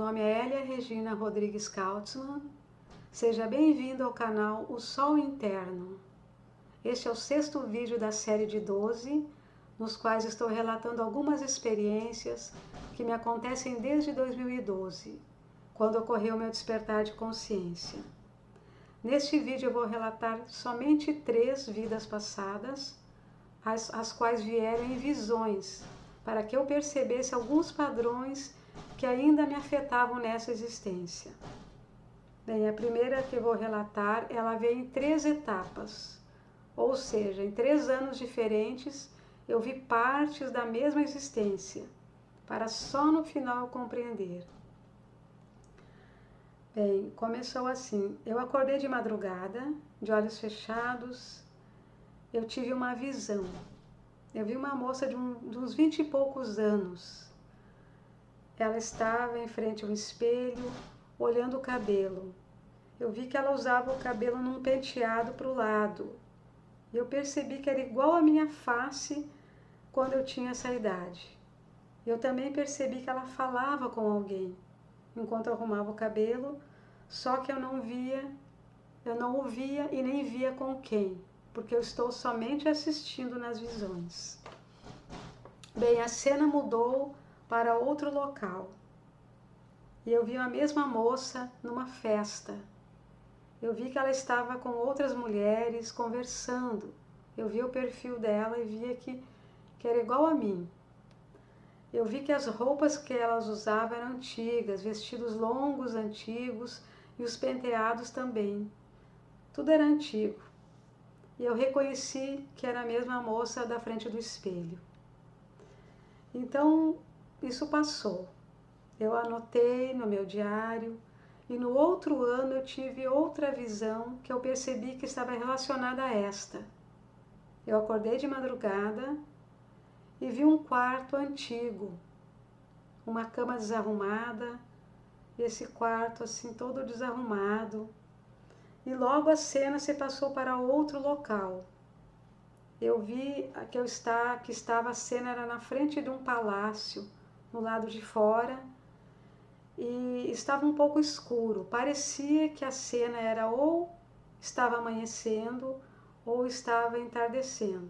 nome é Elia Regina Rodrigues Kautzmann. Seja bem-vindo ao canal O Sol Interno. Este é o 6º vídeo da série de 12, nos quais estou relatando algumas experiências que me acontecem desde 2012, quando ocorreu meu despertar de consciência. Neste vídeo eu vou relatar somente 3 vidas passadas, as quais vieram em visões, para que eu percebesse alguns padrões que ainda me afetavam nessa existência. Bem, a primeira que eu vou relatar, ela veio em 3 etapas, ou seja, em 3 anos diferentes eu vi partes da mesma existência, para só no final eu compreender. Bem, começou assim, eu acordei de madrugada, de olhos fechados, eu tive uma visão. Eu vi uma moça de uns 20 e poucos anos. Ela estava em frente a um espelho, olhando o cabelo. Eu vi que ela usava o cabelo num penteado para o lado. Eu percebi que era igual à minha face quando eu tinha essa idade. Eu também percebi que ela falava com alguém enquanto eu arrumava o cabelo, só que eu não ouvia e nem via com quem, porque eu estou somente assistindo nas visões. Bem, a cena mudou para outro local. E eu vi a mesma moça numa festa. Eu vi que ela estava com outras mulheres conversando. Eu vi o perfil dela e via que era igual a mim. Eu vi que as roupas que elas usavam eram antigas, vestidos longos, antigos, e os penteados também. Tudo era antigo. E eu reconheci que era a mesma moça da frente do espelho. Então, isso passou. Eu anotei no meu diário e no outro ano eu tive outra visão que eu percebi que estava relacionada a esta. Eu acordei de madrugada e vi um quarto antigo, uma cama desarrumada, e esse quarto assim todo desarrumado. E logo a cena se passou para outro local. Eu vi que estava a cena era na frente de um palácio, no lado de fora, e estava um pouco escuro. Parecia que a cena era ou estava amanhecendo ou estava entardecendo.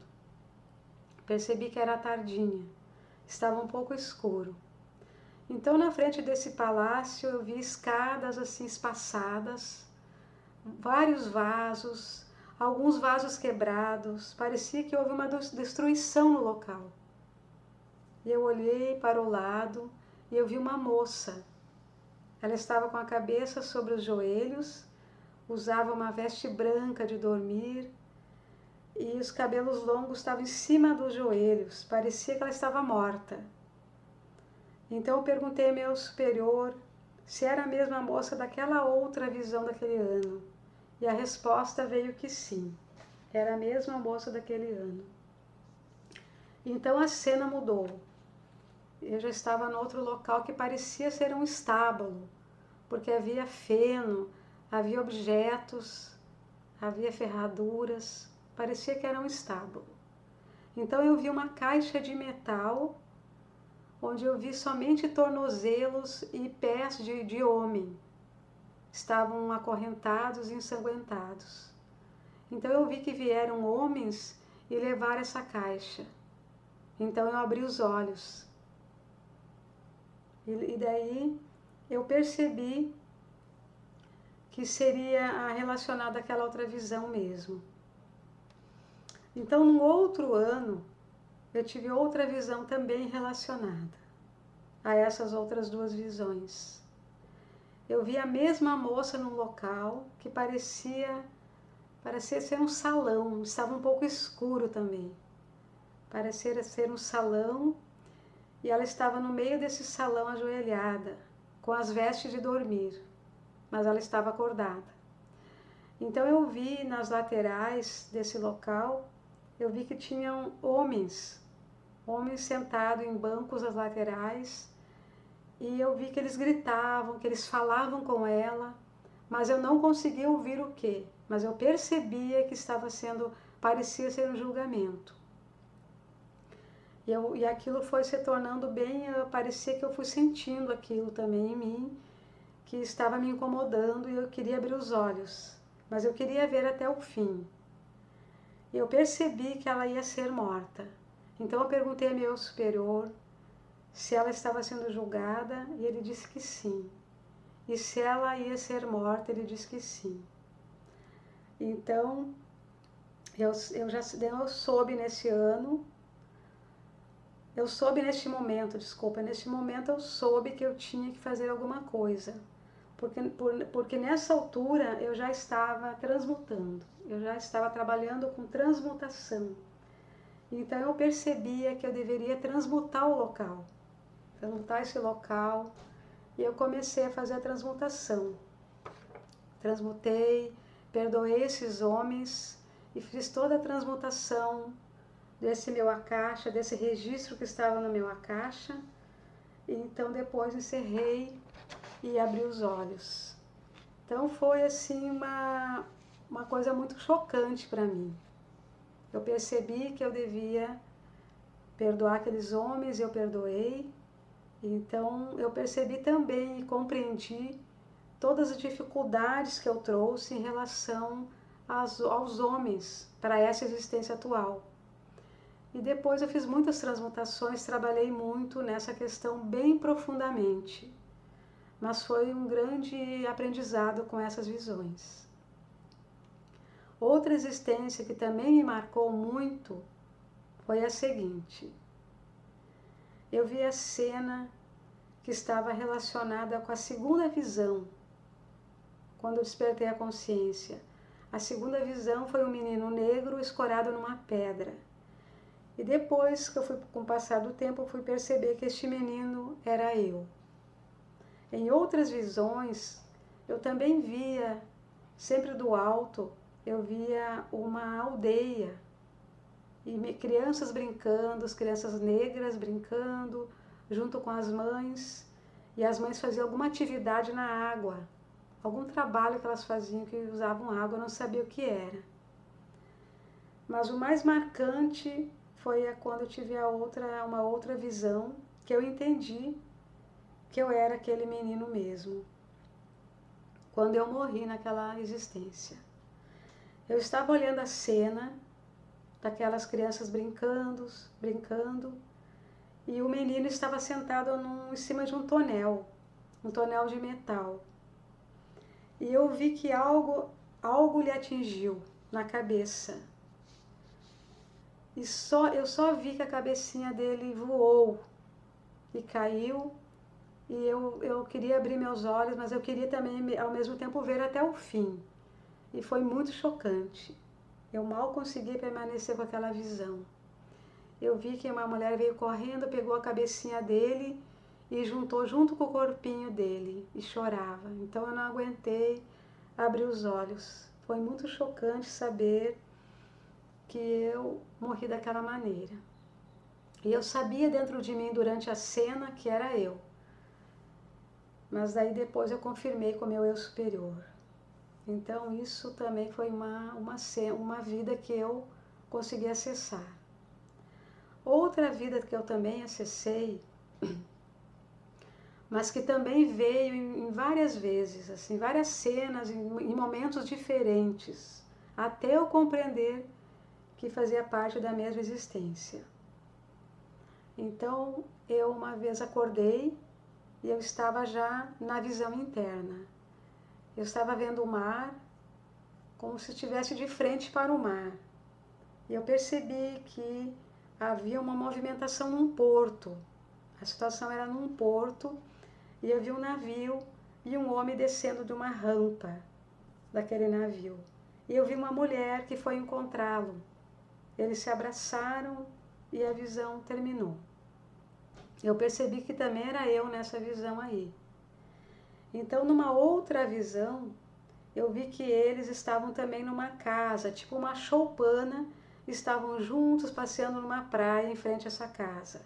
Percebi que era tardinha, estava um pouco escuro. Então, na frente desse palácio, eu vi escadas assim espaçadas, vários vasos, alguns vasos quebrados. Parecia que houve uma destruição no local. E eu olhei para o lado e eu vi uma moça. Ela estava com a cabeça sobre os joelhos, usava uma veste branca de dormir e os cabelos longos estavam em cima dos joelhos. Parecia que ela estava morta. Então eu perguntei ao meu superior se era a mesma moça daquela outra visão daquele ano. E a resposta veio que sim, era a mesma moça daquele ano. Então a cena mudou. Eu já estava no outro local que parecia ser um estábulo, porque havia feno, havia objetos, havia ferraduras, parecia que era um estábulo. Então eu vi uma caixa de metal, onde eu vi somente tornozelos e pés de homem. Estavam acorrentados e ensanguentados. Então eu vi que vieram homens e levaram essa caixa. Então eu abri os olhos. E daí eu percebi que seria relacionada àquela outra visão mesmo. Então, no outro ano, eu tive outra visão também relacionada a essas outras 2 visões. Eu vi a mesma moça num local que parecia ser um salão, estava um pouco escuro também. Parecia ser um salão e ela estava no meio desse salão ajoelhada, com as vestes de dormir, mas ela estava acordada. Então eu vi nas laterais desse local, eu vi que tinham homens sentados em bancos às laterais, e eu vi que eles gritavam, que eles falavam com ela, mas eu não conseguia ouvir o quê, mas eu percebia que parecia ser um julgamento. E aquilo foi se tornando bem, parecia que eu fui sentindo aquilo também em mim, que estava me incomodando e eu queria abrir os olhos, mas eu queria ver até o fim. Eu percebi que ela ia ser morta. Então eu perguntei ao meu superior se ela estava sendo julgada e ele disse que sim. E se ela ia ser morta, ele disse que sim. Então eu soube nesse ano, eu soube neste momento, desculpa, neste momento eu soube que eu tinha que fazer alguma coisa. Porque nessa altura eu já estava transmutando, eu já estava trabalhando com transmutação. Então eu percebia que eu deveria transmutar o local, transmutar esse local, e eu comecei a fazer a transmutação. Transmutei, perdoei esses homens e fiz toda a transmutação desse meu akasha, desse registro que estava no meu akasha. E então depois encerrei e abri os olhos. Então foi assim uma coisa muito chocante para mim. Eu percebi que eu devia perdoar aqueles homens, eu perdoei. Então eu percebi também e compreendi todas as dificuldades que eu trouxe em relação aos homens para essa existência atual. E depois eu fiz muitas transmutações, trabalhei muito nessa questão bem profundamente. Mas foi um grande aprendizado com essas visões. Outra existência que também me marcou muito foi a seguinte. Eu vi a cena que estava relacionada com a segunda visão, quando eu despertei a consciência. A segunda visão foi um menino negro escorado numa pedra. E depois que com o passar do tempo, eu fui perceber que este menino era eu. Em outras visões, eu também via, sempre do alto, eu via uma aldeia e crianças brincando, as crianças negras brincando junto com as mães, e as mães faziam alguma atividade na água, algum trabalho que elas faziam que usavam água, eu não sabia o que era. Mas o mais marcante foi quando eu tive uma outra visão, que eu entendi que eu era aquele menino mesmo, quando eu morri naquela existência. Eu estava olhando a cena daquelas crianças brincando, e o menino estava sentado em cima de um tonel de metal. E eu vi que algo lhe atingiu na cabeça. E eu só vi que a cabecinha dele voou e caiu. E eu queria abrir meus olhos, mas eu queria também, ao mesmo tempo, ver até o fim. E foi muito chocante. Eu mal consegui permanecer com aquela visão. Eu vi que uma mulher veio correndo, pegou a cabecinha dele e juntou junto com o corpinho dele e chorava. Então eu não aguentei abrir os olhos. Foi muito chocante saber que eu morri daquela maneira. E eu sabia dentro de mim durante a cena que era eu. Mas daí depois eu confirmei com o meu eu superior. Então isso também foi uma vida que eu consegui acessar. Outra vida que eu também acessei, mas que também veio em várias vezes, assim, várias cenas, em momentos diferentes, até eu compreender que fazia parte da mesma existência. Então eu uma vez acordei e eu estava já na visão interna. Eu estava vendo o mar como se estivesse de frente para o mar. E eu percebi que havia uma movimentação num porto. A situação era num porto e eu vi um navio e um homem descendo de uma rampa daquele navio. E eu vi uma mulher que foi encontrá-lo. Eles se abraçaram e a visão terminou. Eu percebi que também era eu nessa visão aí. Então, numa outra visão, eu vi que eles estavam também numa casa, tipo uma choupana, estavam juntos passeando numa praia em frente a essa casa.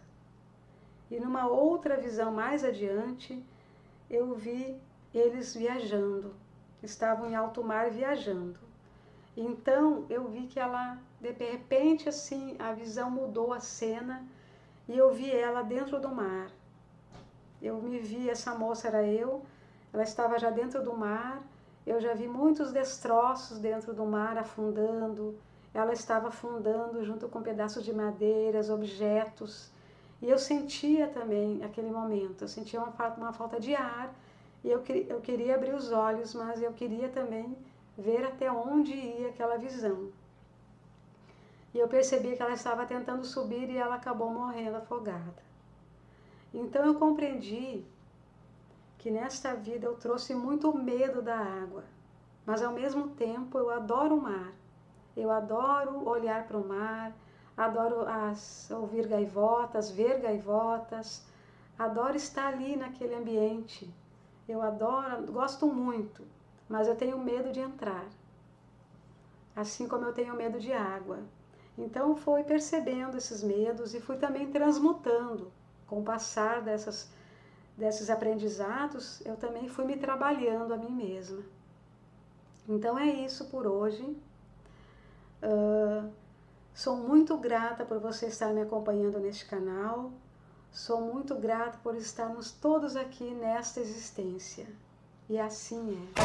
E numa outra visão mais adiante, eu vi eles viajando, estavam em alto mar viajando. Então eu vi que ela, de repente assim, a visão mudou a cena e eu vi ela dentro do mar. Eu me vi, essa moça era eu, ela estava já dentro do mar, eu já vi muitos destroços dentro do mar afundando, ela estava afundando junto com pedaços de madeiras, objetos, e eu sentia também aquele momento, eu sentia uma falta de ar, e eu queria abrir os olhos, mas eu queria também ver até onde ia aquela visão. E eu percebi que ela estava tentando subir e ela acabou morrendo afogada. Então eu compreendi que nesta vida eu trouxe muito medo da água, mas ao mesmo tempo eu adoro o mar. Eu adoro olhar para o mar, adoro ouvir gaivotas, ver gaivotas, adoro estar ali naquele ambiente. Eu adoro, gosto muito, mas eu tenho medo de entrar, assim como eu tenho medo de água. Então fui percebendo esses medos e fui também transmutando. Com o passar desses aprendizados, eu também fui me trabalhando a mim mesma. Então é isso por hoje. Sou muito grata por você estar me acompanhando neste canal. Sou muito grata por estarmos todos aqui nesta existência. E assim é.